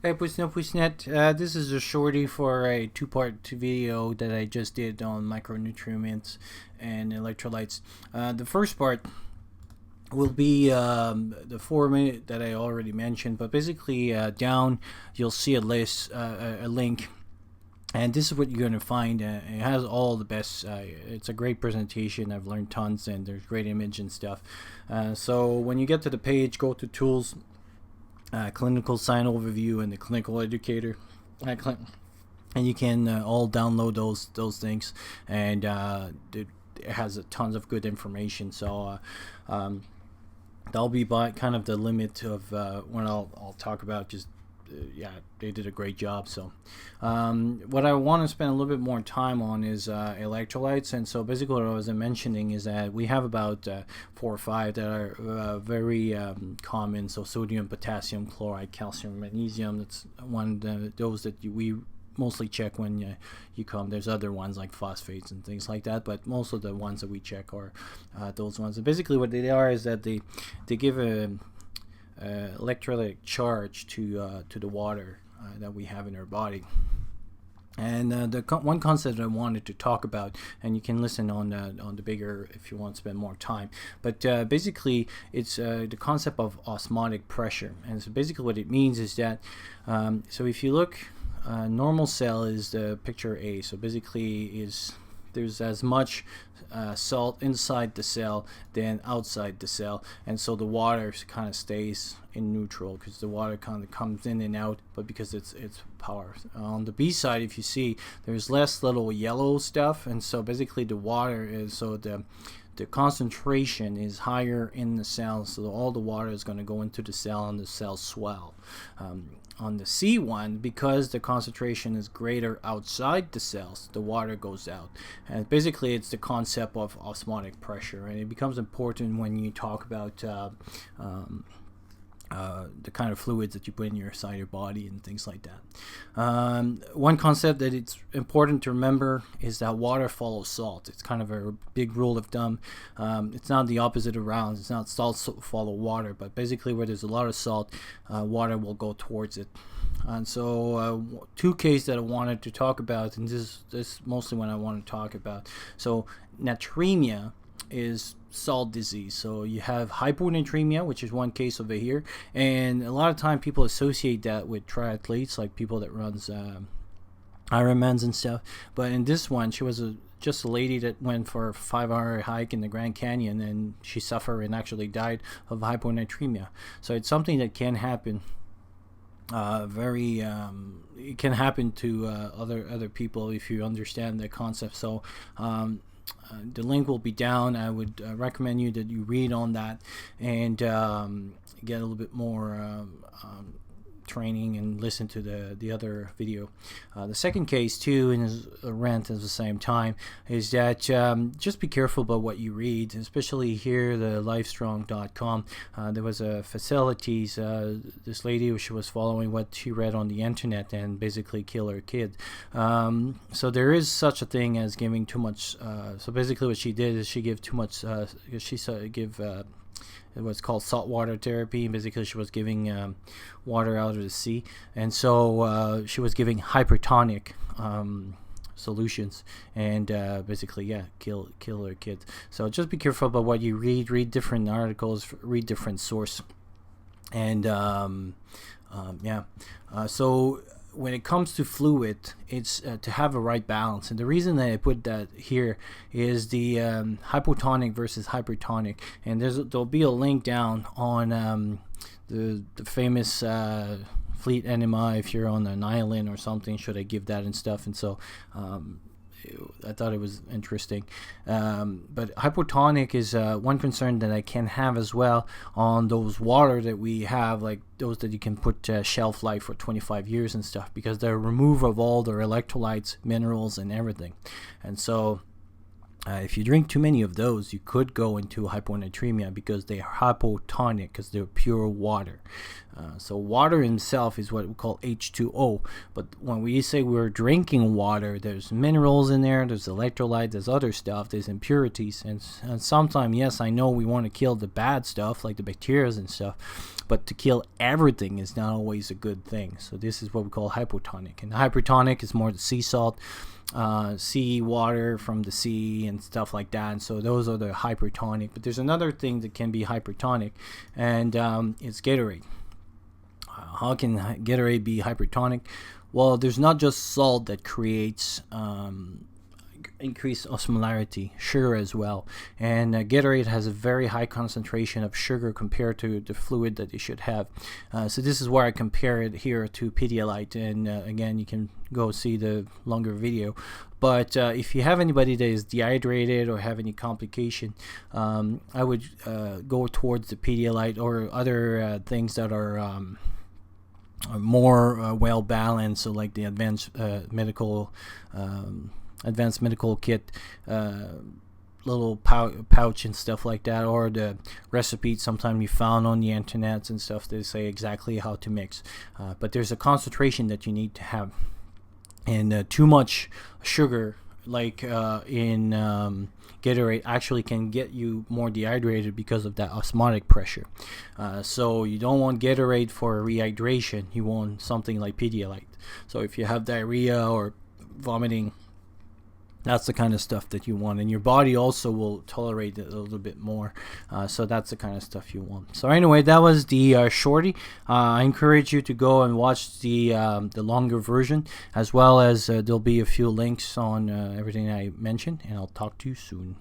Hey, Pusnet. This is a shorty for a two-part video that I just did on micronutrients and electrolytes. The first part will be the 4 minute that I already mentioned, but basically down you'll see a list, a link, and this is what you're going to find. It has all the best. It's a great presentation. I've learned tons, and there's great image and stuff. So when you get to the page, go to tools, clinical sign overview, and the clinical educator, and you can all download those things, and it has tons of good information. So that'll be by kind of the limit of when I'll talk about. Just yeah, they did a great job. So what I want to spend a little bit more time on is electrolytes. And so basically what I was mentioning is that we have about 4 or 5 that are very common. So sodium, potassium, chloride, calcium, magnesium. That's one of those that we mostly check when you come. There's other ones like phosphates and things like that, but most of the ones that we check are those ones. And basically what they are is that they give a electrolytic charge to the water that we have in our body. And one concept I wanted to talk about, and you can listen on the bigger if you want to spend more time, but basically it's the concept of osmotic pressure. And so basically what it means is that so if you look, normal cell is the picture A. So basically there's as much salt inside the cell than outside the cell, and so the water kind of stays in neutral because the water kind of comes in and out, but because it's power. On the B side, if you see, there's less little yellow stuff, and so basically the water is, so the concentration is higher in the cell, so all the water is going to go into the cell and the cell swell. On the C one, because the concentration is greater outside the cells, the water goes out. And basically it's the concept of osmotic pressure, and it becomes important when you talk about the kind of fluids that you put in inside your body and things like that. One concept that it's important to remember is that water follows salt. It's kind of a big rule of thumb. It's not the opposite around. It's not salt follow water, but basically where there's a lot of salt, water will go towards it. And so 2 cases that I wanted to talk about, and this is mostly what I want to talk about. So natremia is salt disease. So you have hyponatremia, which is one case over here, and a lot of time people associate that with triathletes, like people that runs Ironmans and stuff. But in this one, she was just a lady that went for a 5-hour hike in the Grand Canyon, and she suffered and actually died of hyponatremia. So it's something that can happen. It can happen to other people if you understand the concept. So the link will be down. I would recommend you that you read on that and get a little bit more training and listen to the other video. The second case too, and is a rant at the same time, is that just be careful about what you read, especially here the livestrong.com. There was a facilities, this lady, she was following what she read on the internet and basically kill her kid. So there is such a thing as giving too much. So basically what she did is she gave too much, it was called saltwater therapy. Basically she was giving water out of the sea, and so she was giving hypertonic solutions, and basically kill her kids. So just be careful about what you read different articles, read different source, and so when it comes to fluid, it's to have a right balance. And the reason that I put that here is the hypotonic versus hypertonic. And there'll be a link down on the famous fleet enema if you're on an island or something, should I give that and stuff. And so I thought it was interesting. But hypotonic is one concern that I can have as well on those water that we have, like those that you can put shelf life for 25 years and stuff, because they're removal of all their electrolytes, minerals, and everything. And so if you drink too many of those, you could go into hyponatremia because they are hypotonic, because they're pure water. So water itself is what we call H2O. But when we say we're drinking water, there's minerals in there, there's electrolytes, there's other stuff, there's impurities. And sometimes, yes, I know we want to kill the bad stuff, like the bacteria and stuff. but to kill everything is not always a good thing. So this is what we call hypotonic, and hypertonic is more the sea salt, sea water from the sea and stuff like that. And so those are the hypertonic. But there's another thing that can be hypertonic, and it's Gatorade. How can Gatorade be hypertonic? Well, there's not just salt that creates increased osmolarity, sugar as well. And Gatorade has a very high concentration of sugar compared to the fluid that it should have. So this is where I compare it here to Pedialyte. And again, you can go see the longer video. But if you have anybody that is dehydrated or have any complication, I would go towards the Pedialyte or other things that are more well balanced, so like the advanced medical kit, little pouch and stuff like that, or the recipes sometimes you found on the internet and stuff. They say exactly how to mix, but there's a concentration that you need to have, and too much sugar like in Gatorade actually can get you more dehydrated because of that osmotic pressure. So you don't want Gatorade for rehydration. You want something like Pedialyte. So if you have diarrhea or vomiting, that's the kind of stuff that you want, and your body also will tolerate it a little bit more. So that's the kind of stuff you want. So anyway, that was the shorty. I encourage you to go and watch the longer version, as well as there'll be a few links on everything I mentioned, and I'll talk to you soon.